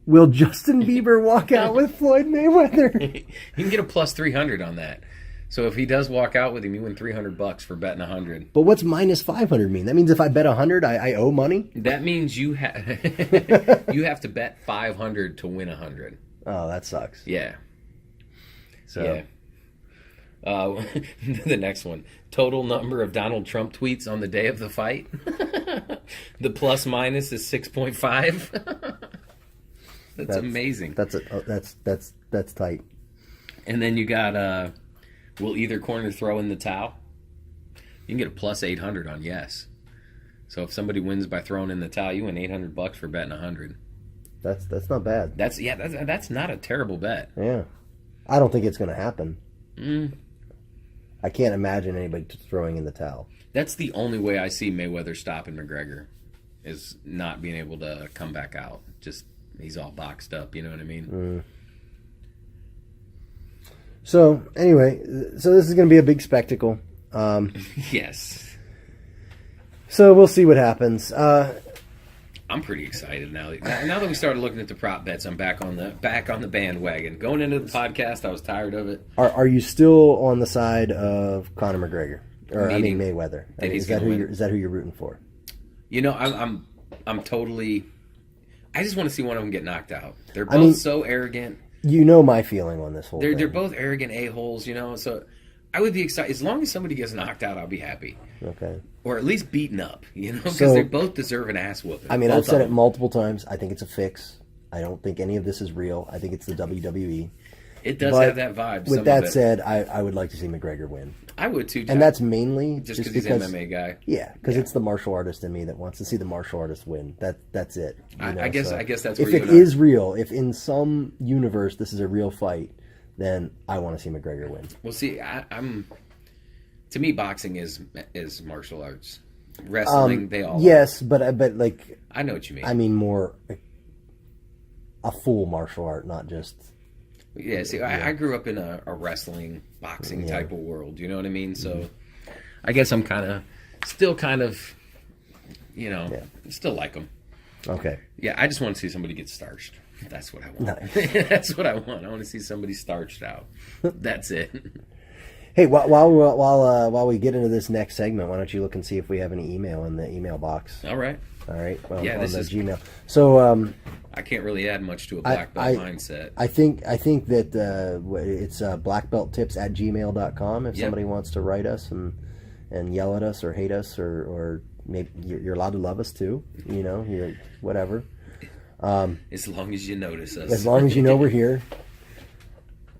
Will Justin Bieber walk out with Floyd Mayweather? You can get a plus 300 on that. So if he does walk out with him, you win $300 for betting 100. But what's minus 500 mean? That means if I bet 100, I owe money? That means you have you have to bet 500 to win 100. Oh, that sucks. Yeah. So Yeah. The next one. Total number of Donald Trump tweets on the day of the fight. The plus minus is 6.5. That's amazing. That's tight. And then you got will either corner throw in the towel? You can get a plus 800 on yes. So if somebody wins by throwing in the towel, you win $800 for betting 100. That's not bad. That's not a terrible bet. Yeah. I don't think it's going to happen. I can't imagine anybody throwing in the towel. That's the only way I see Mayweather stopping McGregor, is not being able to come back out. Just he's all boxed up, you know what I mean? So anyway, so this is going to be a big spectacle. Yes. So we'll see what happens. I'm pretty excited now. Now that we started looking at the prop bets, I'm back on the bandwagon. Going into the podcast, I was tired of it. Are you still on the side of Conor McGregor, or Mayweather? Is that who you're rooting for? You know, I'm totally. I just want to see one of them get knocked out. They're both so arrogant. You know my feeling on this whole thing. They're both arrogant a-holes, you know. So I would be excited as long as somebody gets knocked out. I'll be happy. Okay. Or at least beaten up, you know, because they both deserve an ass whooping. I mean, I've said it multiple times. I think it's a fix. I don't think any of this is real. I think it's the WWE. It does have that vibe. With that said, I would like to see McGregor win. I would too, Jack. And that's mainly just because he's an MMA guy. Yeah, because it's the martial artist in me that wants to see the martial artist win. That's it. I guess that's if where it is real. If in some universe this is a real fight, then I want to see McGregor win. Well, see, I'm. To me, boxing is martial arts. Wrestling, they all yes, but like I know what you mean. I mean more a full martial art, not just. Yeah, see, I grew up in a wrestling, boxing type of world. You know what I mean? So, I guess I'm still kind of, you know, still like them. Okay. Yeah, I just want to see somebody get starched. That's what I want. Nice. That's what I want. I want to see somebody starched out. That's it. Hey, while we get into this next segment, why don't you look and see if we have any email in the email box? All right. Well, yeah, this is Gmail. So I can't really add much to a black belt mindset. I think that it's blackbelttips@gmail.com if somebody wants to write us and yell at us or hate us or maybe you're allowed to love us too. You know, you're whatever. As long as you notice us. As long as you know we're here.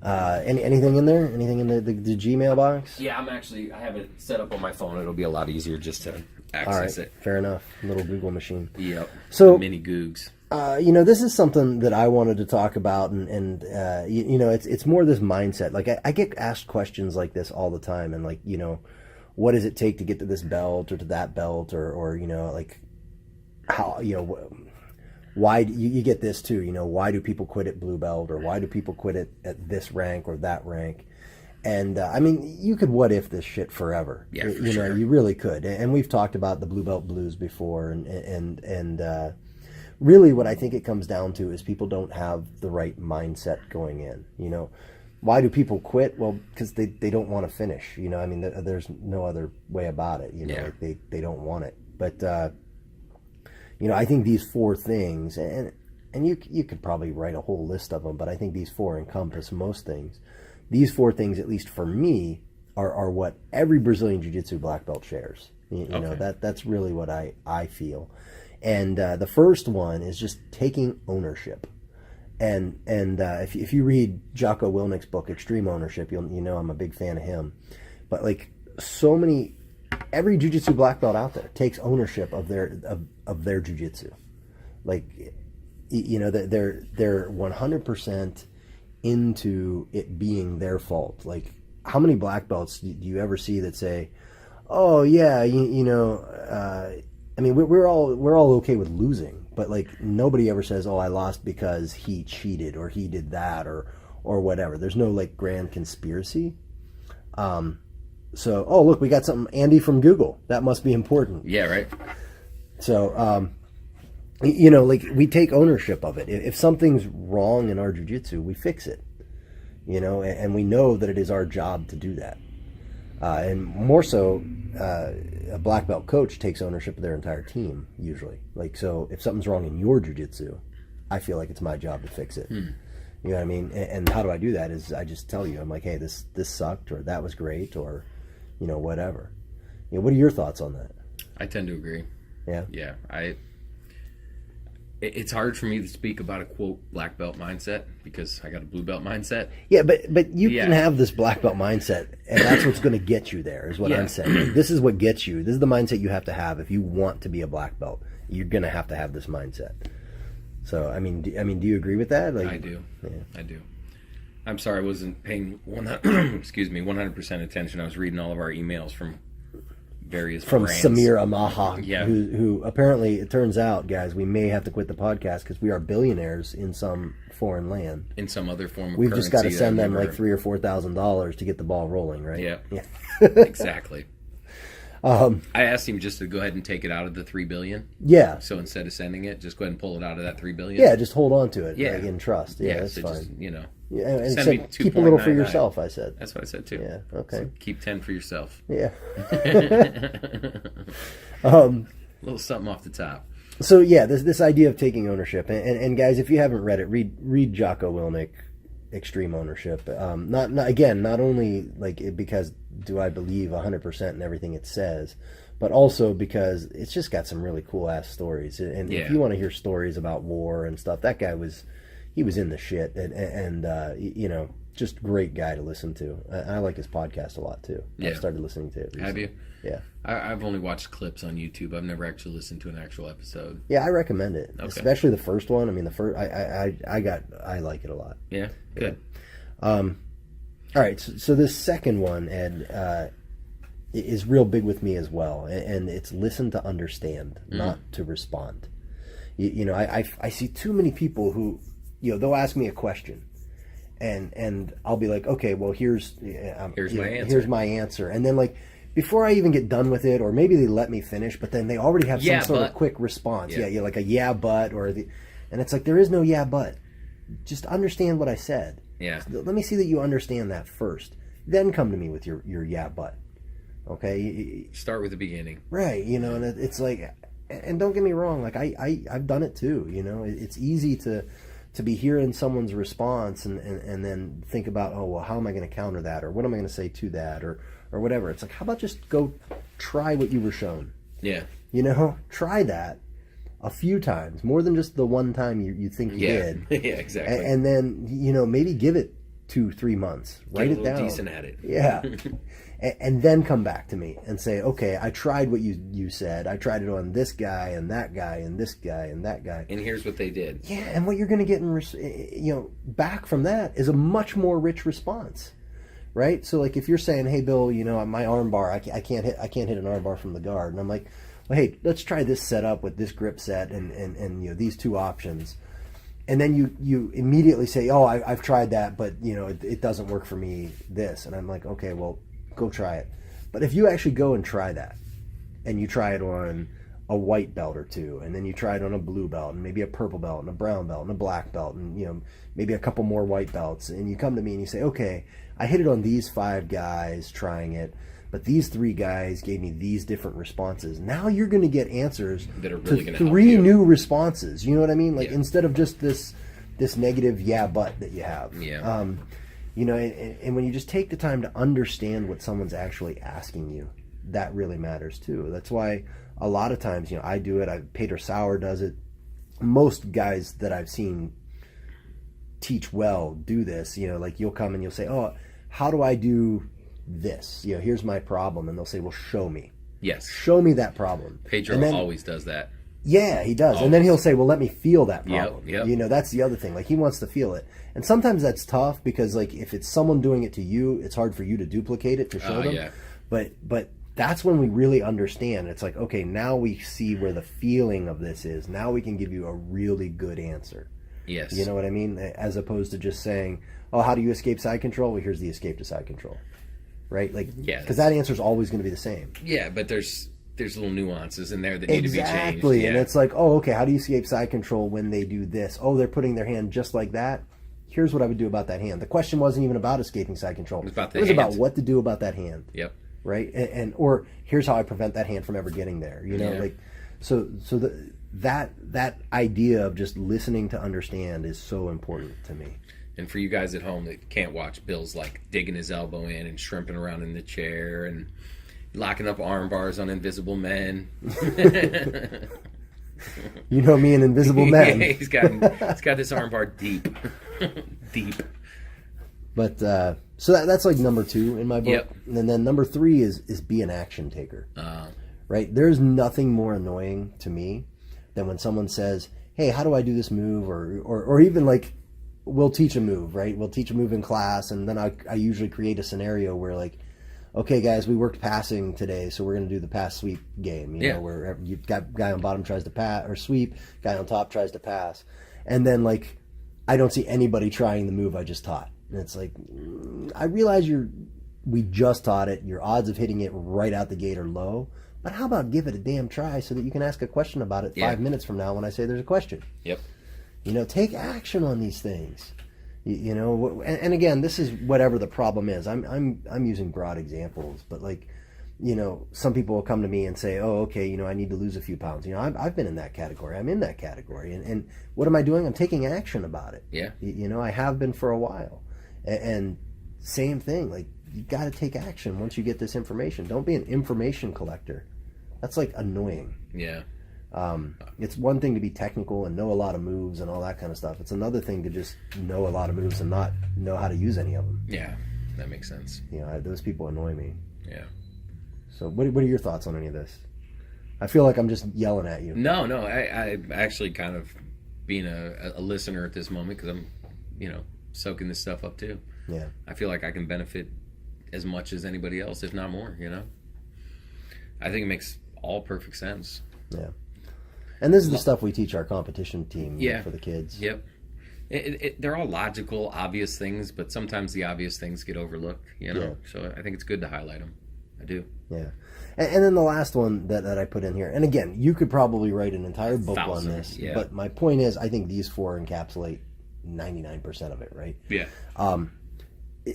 Anything in there? Anything in the Gmail box? Yeah, I have it set up on my phone. It'll be a lot easier just to access it. Fair enough. Little Google machine. Yep. So mini Googs. This is something that I wanted to talk about, and it's more this mindset. Like I get asked questions like this all the time, and like, you know, what does it take to get to this belt or to that belt, or you know, like how, you know, why you get this too, you know, why do people quit at blue belt, or why do people quit at this rank or that rank? And I mean, you could what if this shit forever. Yeah, for you sure. know, you really could. And we've talked about the blue belt blues before, and really what I think it comes down to is people don't have the right mindset going in. You know, why do people quit? Well, because they don't want to finish. You know, I mean, there's no other way about it. You know, they don't want it. But you know, I think these four things, and you could probably write a whole list of them, but I think these four encompass most things. These four things, at least for me, are what every Brazilian Jiu-Jitsu black belt shares. You know, that's really what I feel. And the first one is just taking ownership. And if you read Jocko Willnick's book, Extreme Ownership, you know I'm a big fan of him. But like every Jiu-Jitsu black belt out there takes ownership of their Jiu-Jitsu. Like, you know, they're 100% into it being their fault. Like, how many black belts do you ever see that say, "Oh yeah, you know," I mean, we're all okay with losing, but like nobody ever says, "Oh, I lost because he cheated or he did that or whatever." There's no like grand conspiracy. So, oh look, we got something, Andy from Google. That must be important. Yeah, right. So, You know, like we take ownership of it. If something's wrong in our jiu-jitsu, we fix it. You know, and we know that it is our job to do that. And more so, a black belt coach takes ownership of their entire team usually. Like, so if something's wrong in your jiu-jitsu, I feel like it's my job to fix it. You know what I mean? And how do I do that? Is I just tell you, I'm like, hey, this sucked, or that was great, or, you know, whatever. You know, what are your thoughts on that? I tend to agree. Yeah. Yeah. It's hard for me to speak about a quote black belt mindset because I got a blue belt mindset. Yeah, but you can have this black belt mindset, and that's what's going to get you there, is what I'm saying. This is what gets you. This is the mindset you have to have if you want to be a black belt. You're going to have this mindset. So, I mean, do you agree with that? Like, I do. Yeah. I do. I'm sorry, I wasn't paying 100% attention. I was reading all of our emails from various brands. Samir Amaha, who apparently, it turns out, guys, we may have to quit the podcast because we are billionaires in some foreign land. In some other form of We've currency. just got to send them like $3,000 or $4,000 to get the ball rolling, right? Yeah. Exactly. I asked him just to go ahead and take it out of the $3 billion. Yeah. So instead of sending it, just go ahead and pull it out of that $3 billion. Yeah, just hold on to it. Yeah. Like, in trust. Yeah, that's so fine. just, you know. Yeah, and send me keep a little for 2.99. yourself, I said. That's what I said too. Yeah, okay. So keep 10 for yourself. Yeah. A little something off the top. So yeah, this idea of taking ownership, and guys, if you haven't read it, read Jocko Willink, Extreme Ownership. Not only like because do I believe 100% in everything it says, but also because it's just got some really cool ass stories. And if you want to hear stories about war and stuff, that guy was in the shit, and you know, just great guy to listen to. I like his podcast a lot too. Yeah. I started listening to it recently. Have you? Yeah. I've only watched clips on YouTube. I've never actually listened to an actual episode. Yeah, I recommend it, Okay. especially the first one. I mean, the first I like it a lot. Yeah, good. All right, so this second one, Ed, is real big with me as well, and it's listen to understand, not to respond. You know, I see too many people who, you know, they'll ask me a question, and I'll be like, okay, well, here's my answer, and then like before I even get done with it, or maybe they let me finish, but then they already have some sort of quick response. Yeah, like a but, and it's like there is no but. Just understand what I said. Yeah. Let me see that you understand that first. Then come to me with your but. Okay? Start with the beginning. Right. You know, and it's like, and don't get me wrong, like I've done it too. You know, it's easy to be hearing someone's response and then think about, oh, well, how am I going to counter that? Or what am I going to say to that? Or whatever. It's like, how about just go try what you were shown? Yeah. You know, try that a few times, more than just the one time you think you did. Yeah, exactly. And then, you know, maybe give it 2-3 months. Write it down. Decent at it. Yeah. And then come back to me and say, okay, I tried what you said. I tried it on this guy and that guy and this guy and that guy. And here's what they did. Yeah, and what you're going to get back from that is a much more rich response. Right? So like if you're saying, hey Bill, you know, my arm bar, I can't hit an arm bar from the guard, and I'm like, well, hey, let's try this setup with this grip set and you know, these two options. And then you immediately say, oh, I've tried that, but you know, it doesn't work for me, this. And I'm like, okay, well, go try it. But if you actually go and try that, and you try it on a white belt or two, and then you try it on a blue belt, and maybe a purple belt, and a brown belt, and a black belt, and you know, maybe a couple more white belts, and you come to me and you say, okay, I hit it on these 5 guys trying it, but these 3 guys gave me these different responses. Now you're going to get answers that are really to going to 3 new responses. You know what I mean? Like instead of just this negative but that you have. Yeah. You know, and when you just take the time to understand what someone's actually asking you, that really matters too. That's why a lot of times, you know, I do it. Peter Sauer does it. Most guys that I've seen teach well do this. You know, like you'll come and you'll say, oh, how do I do this? You know, here's my problem. And they'll say, well, show me. Yes. Show me that problem. Pedro always does that. Yeah, he does. Always. And then he'll say, well, let me feel that problem. Yep. You know, that's the other thing. Like, he wants to feel it. And sometimes that's tough because, like, if it's someone doing it to you, it's hard for you to duplicate it, to show them. Yeah. But that's when we really understand. It's like, okay, now we see where the feeling of this is. Now we can give you a really good answer. Yes. You know what I mean? As opposed to just saying, oh, how do you escape side control? Well, here's the escape to side control. Right? Like, yeah, because that answer is always going to be the same. Yeah, but there's there's little nuances in there that need to be changed. Exactly, and it's like, oh, okay, how do you escape side control when they do this? Oh, they're putting their hand just like that. Here's what I would do about that hand. The question wasn't even about escaping side control. It was about what to do about that hand. Yep. Right, and or here's how I prevent that hand from ever getting there. You know, like so that idea of just listening to understand is so important to me. And for you guys at home that can't watch, Bill's like digging his elbow in and shrimping around in the chair and locking up arm bars on Invisible Men. You know me and Invisible Men. Yeah, he's got this arm bar deep. Deep. But so that's like number 2 in my book. Yep. And then number 3 is be an action taker. Right? There's nothing more annoying to me than when someone says, hey, how do I do this move? Or even like, we'll teach a move, right? We'll teach a move in class, and then I usually create a scenario where like, okay, guys, we worked passing today, so we're going to do the pass sweep game. You know, where you've got guy on bottom tries to pass or sweep, guy on top tries to pass. And then like, I don't see anybody trying the move I just taught. And it's like, I realize we just taught it. Your odds of hitting it right out the gate are low. But how about give it a damn try so that you can ask a question about it 5 minutes from now when I say there's a question? Yep. You know, take action on these things. You know, and again, this is whatever the problem is. I'm using broad examples, but like, you know, some people will come to me and say, oh, okay, you know, I need to lose a few pounds. You know, I've been in that category. I'm in that category. And what am I doing? I'm taking action about it. Yeah. You know, I have been for a while. And same thing, like, you got to take action once you get this information. Don't be an information collector. That's like annoying. Yeah. It's one thing to be technical and know a lot of moves and all that kind of stuff. It's another thing to just know a lot of moves and not know how to use any of them. Yeah, that makes sense. You know, those people annoy me. Yeah. So what are your thoughts on any of this? I feel like I'm just yelling at you. No, I actually kind of being a listener at this moment because I'm, you know, soaking this stuff up too. Yeah. I feel like I can benefit as much as anybody else, if not more, you know? I think it makes all perfect sense. Yeah. And this is the stuff we teach our competition team for the kids. Yep. They're all logical, obvious things, but sometimes the obvious things get overlooked, you know? Yeah. So I think it's good to highlight them. I do. Yeah. And then the last one that I put in here, and again, you could probably write an entire book on this, but my point is, I think these 4 encapsulate 99% of it, right? Yeah.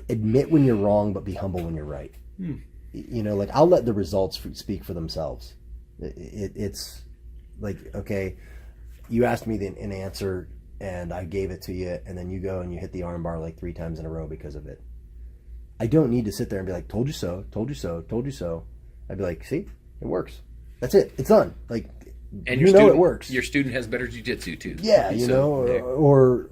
Admit when you're wrong, but be humble when you're right. You know, like, I'll let the results speak for themselves. It's like, okay, you asked me an answer and I gave it to you, and then you go and you hit the arm bar like 3 times in a row because of it. I don't need to sit there and be like, told you so, told you so, told you so. I'd be like, see, it works. That's it. It's done. Like, and you know it works. Your student has better jiu-jitsu too. Yeah, you know,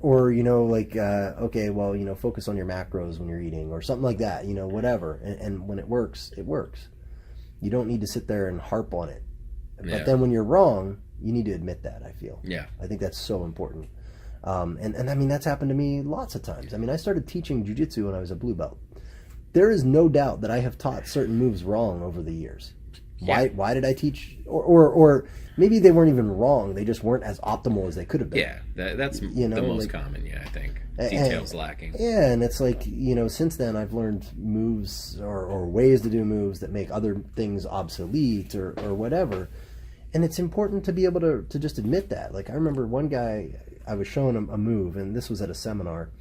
or you know, like, okay, well, you know, focus on your macros when you're eating or something like that, you know, whatever. And when it works, it works. You don't need to sit there and harp on it. But then when you're wrong, you need to admit that, I feel. Yeah. I think that's so important. And I mean, that's happened to me lots of times. I mean, I started teaching jiu-jitsu when I was a blue belt. There is no doubt that I have taught certain moves wrong over the years. Why did I teach? Or maybe they weren't even wrong. They just weren't as optimal as they could have been. Yeah, that's the most common, I think. Details lacking. Yeah, and it's like, you know, since then I've learned moves or ways to do moves that make other things obsolete or whatever. And it's important to be able to just admit that. Like, I remember one guy, I was showing him a move, and this was at a seminar.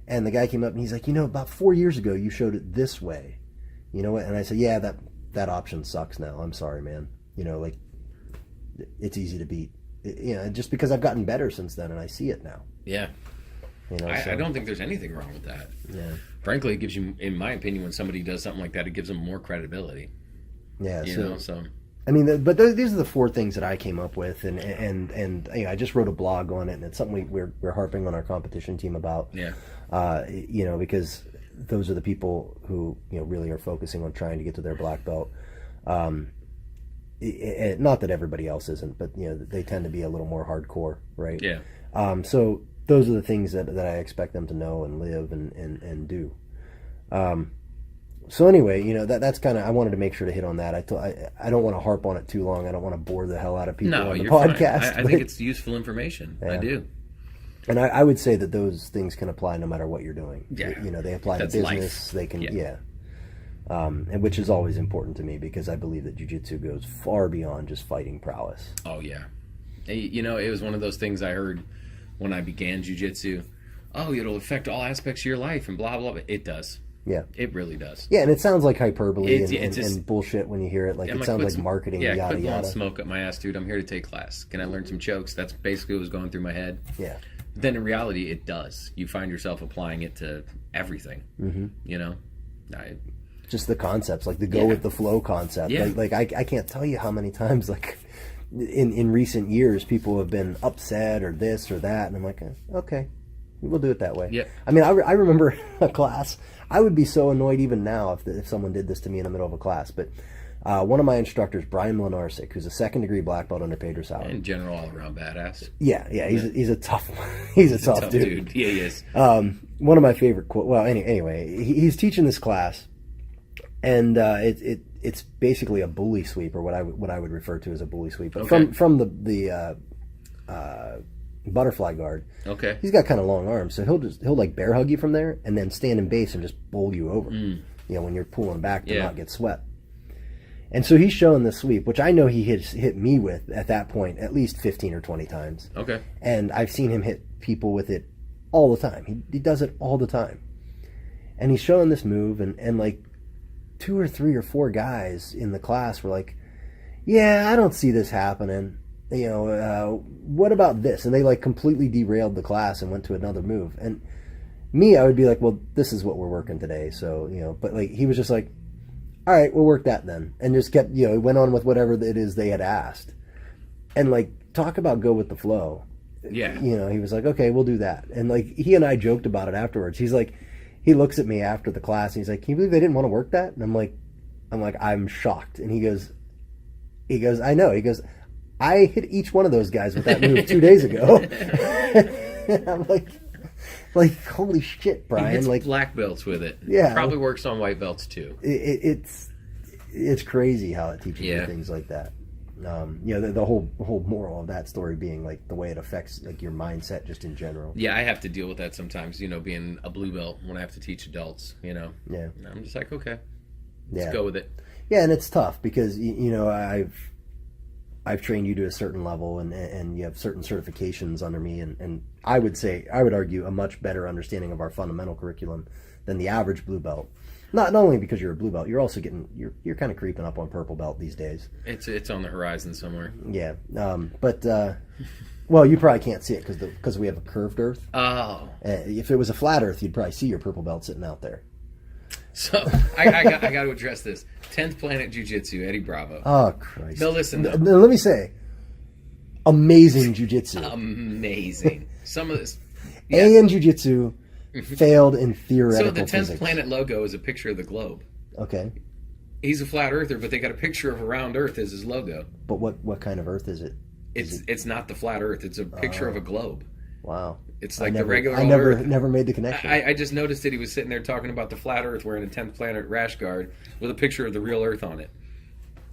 And the guy came up and he's like, you know, about 4 years ago you showed it this way. You know what? And I said, yeah, that option sucks now. I'm sorry, man. You know, like, it's easy to beat. You know, just because I've gotten better since then and I see it now. Yeah. You know, I don't think there's anything wrong with that. Yeah. Frankly, it gives you, in my opinion, when somebody does something like that, it gives them more credibility. Yeah. You know, so. I mean, but these are the 4 things that I came up with, and you know, I just wrote a blog on it, and it's something we're harping on our competition team about. Yeah. You know, because those are the people who, you know, really are focusing on trying to get to their black belt. Not that everybody else isn't, but you know, they tend to be a little more hardcore, right? Yeah. So those are the things that I expect them to know and live and do. So anyway, you know, that's kind of, I wanted to make sure to hit on that. I don't want to harp on it too long. I don't want to bore the hell out of people on the podcast. I think it's useful information. Yeah. I do. And I would say that those things can apply no matter what you're doing. Yeah. You know, they apply to business. Life. They can, and which is always important to me because I believe that jiu-jitsu goes far beyond just fighting prowess. Oh, yeah. You know, it was one of those things I heard when I began jiu-jitsu. Oh, it'll affect all aspects of your life and blah, blah, blah. It does. Yeah. It really does. Yeah, and it sounds like hyperbole It's just, and bullshit when you hear it. Like, it sounds like marketing, yeah, yada, quit blowing yada. smoke up my ass, dude. I'm here to take class. Can I learn some chokes? That's basically what was going through my head. Yeah. Then in reality, it does. You find yourself applying it to everything. Mm-hmm. You know? Just the concepts, like the go with the flow concept. Yeah. Like I can't tell you how many times, like, in recent years, people have been upset or this or that, and I'm like, okay, we'll do it that way. Yeah. I mean, I remember a class. I would be so annoyed even now if someone did this to me in the middle of a class. But one of my instructors, Brian Mlinarsik, who's a second-degree black belt under Pedro Sauer. In general, all-around badass. Yeah, he's a tough he's a tough dude. Yeah, he is. One of my favorite quotes. Well, anyway, he's teaching this class, and it's basically a bully sweep, or what I would refer to as a bully sweep, Okay. from the butterfly guard. Okay. He's got kind of long arms, so he'll like bear hug you from there, and then stand in base and just bowl you over. You know, when you're pulling back to not get swept. And so he's showing this sweep, which I know he hit me with at that point at least 15 or 20 times. Okay. And I've seen him hit people with it all the time. He does it all the time. And he's showing this move, and like 2 or 3 or 4 guys in the class were like, yeah, I don't see this happening. You know, what about this? And they like completely derailed the class and went to another move. And me, I would be like, well, this is what we're working today. So, you know, but like he was just like, all right, we'll work that then. And just kept, you know, went on with whatever it is they had asked. And like, talk about go with the flow. Yeah. You know, he was like, okay, we'll do that. And like, he and I joked about it afterwards. He's like, he looks at me after the class and he's like, can you believe they didn't want to work that? And I'm like, I'm shocked. And he goes, I know. He goes, I hit each one of those guys with that move 2 days ago. And I'm like, holy shit, Brian! He hits like black belts with it. Yeah. Probably works on white belts too. It's crazy how it teaches you things like that. You know, the whole moral of that story being like the way it affects like your mindset just in general. Yeah, I have to deal with that sometimes. You know, being a blue belt when I have to teach adults. You know. Yeah. And I'm just like, okay, let's go with it. Yeah, and it's tough because you know I've trained you to a certain level and you have certain certifications under me and I would argue a much better understanding of our fundamental curriculum than the average blue belt. Not only because you're a blue belt, you're also you're kind of creeping up on purple belt these days. It's on the horizon somewhere. Yeah. But well, you probably can't see it because we have a curved earth. Oh. If it was a flat earth, you'd probably see your purple belt sitting out there. So I got to address this. 10th Planet Jiu-Jitsu, Eddie Bravo. Oh, Christ. No, listen. Let me say, amazing jiu-jitsu. Amazing. Some of this. A in jiu-jitsu failed in theoretical So the 10th physics. Planet logo is a picture of the globe. Okay. He's a flat earther, but they got a picture of a round earth as his logo. But what kind of earth is it? It's not the flat earth. It's a picture of a globe. Wow. It's like the regular I old never earth. never made the connection. I just noticed that he was sitting there talking about the flat earth wearing a 10th Planet rash guard with a picture of the real earth on it.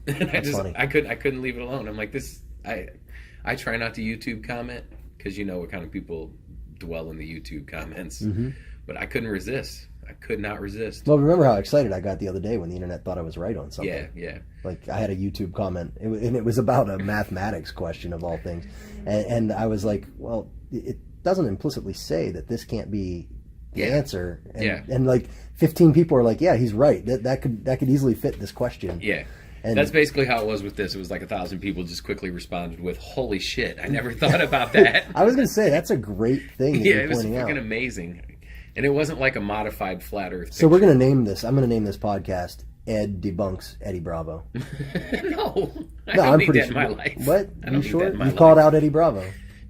And funny. I couldn't leave it alone. I'm like, this, I try not to YouTube comment because you know what kind of people dwell in the YouTube comments. Mm-hmm. But I couldn't resist. I could not resist. Well, remember how excited I got the other day when the internet thought I was right on something? Yeah, yeah. Like I had a YouTube comment, and it was about a mathematics question of all things, and I was like, well, it doesn't implicitly say that this can't be the answer. And like 15 people are like, yeah, he's right. That could easily fit this question. Yeah. And that's basically how it was with this. It was like 1,000 people just quickly responded with, holy shit, I never thought about that. I was going to say, that's a great thing that you're it was pointing out. freaking amazing. And it wasn't like a modified flat earth picture. So we're going to name this, I'm going to name this podcast, Ed Debunks Eddie Bravo. No, I No, don't I'm need pretty that in sure. my life. What? I don't You need sure? that in my You life. called out Eddie Bravo.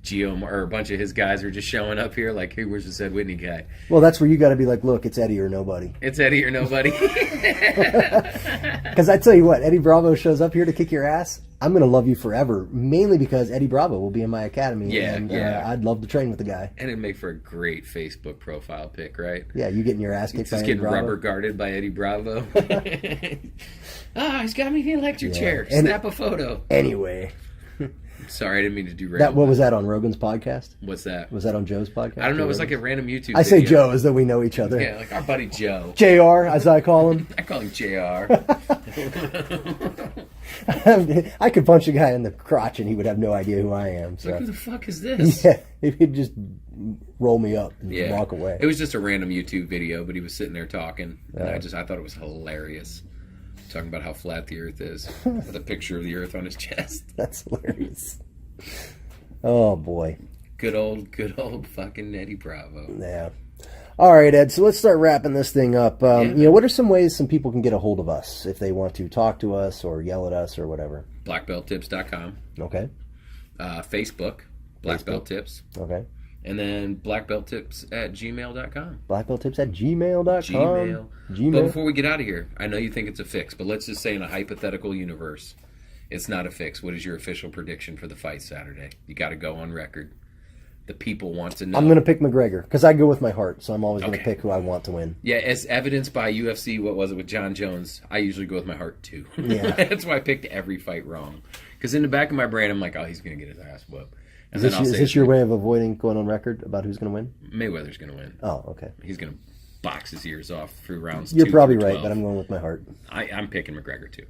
Gio or a bunch of his guys are just showing up here like, hey, where's this Ed Whitney guy? Well, that's where you got to be like, look, it's Eddie or nobody. It's Eddie or nobody. Because I tell you what, Eddie Bravo shows up here to kick your ass, I'm going to love you forever, mainly because Eddie Bravo will be in my academy. Yeah, and yeah. I'd love to train with the guy. And it'd make for a great Facebook profile pic, right? Yeah, you getting your ass kicked It's by just Eddie getting Bravo. rubber guarded by Eddie Bravo. He's got me in the electric chair. And- Snap a photo. Anyway, Sorry, I didn't mean to do That what was that on Rogan's podcast? What's that? Was that on Joe's podcast? I don't know. It was like a random YouTube. I say video. Joe as though we know each other. Yeah, like our buddy Joe. JR, as I call him. I call him JR. I could punch a guy in the crotch and he would have no idea who I am. So. Like, who the fuck is this? Yeah, he'd just roll me up and walk away. It was just a random YouTube video, but he was sitting there talking, and I thought it was hilarious. Talking about how flat the Earth is, with a picture of the Earth on his chest. That's hilarious. Oh boy. Good old fucking Eddie Bravo. Yeah. All right, Ed. So let's start wrapping this thing up. What are some ways some people can get a hold of us if they want to talk to us or yell at us or whatever? Blackbelttips.com. Okay. Facebook, Black Belt Tips. Okay. And then blackbelttips@gmail.com. Blackbelttips@gmail.com. Gmail. But before we get out of here, I know you think it's a fix, but let's just say in a hypothetical universe, it's not a fix. What is your official prediction for the fight Saturday? You got to go on record. The people want to know. I'm going to pick McGregor because I go with my heart, so I'm always going to pick who I want to win. Yeah, as evidenced by UFC, what was it, with Jon Jones, I usually go with my heart too. Yeah. That's why I picked every fight wrong. Because in the back of my brain, I'm like, oh, he's going to get his ass whooped. Is this your way of avoiding going on record about who's going to win? Mayweather's going to win. Oh, okay. He's going to box his ears off through rounds. You're 2 probably through right, 12. but I'm going with my heart. I'm picking McGregor too.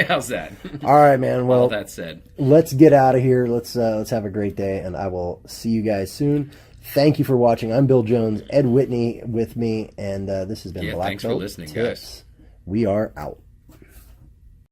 How's that? All right, man. Well, all that said, let's get out of here. Let's have a great day, and I will see you guys soon. Thank you for watching. I'm Bill Jones, Ed Whitney with me, and this has been Black thanks for Belt listening, Tips. guys. We are out.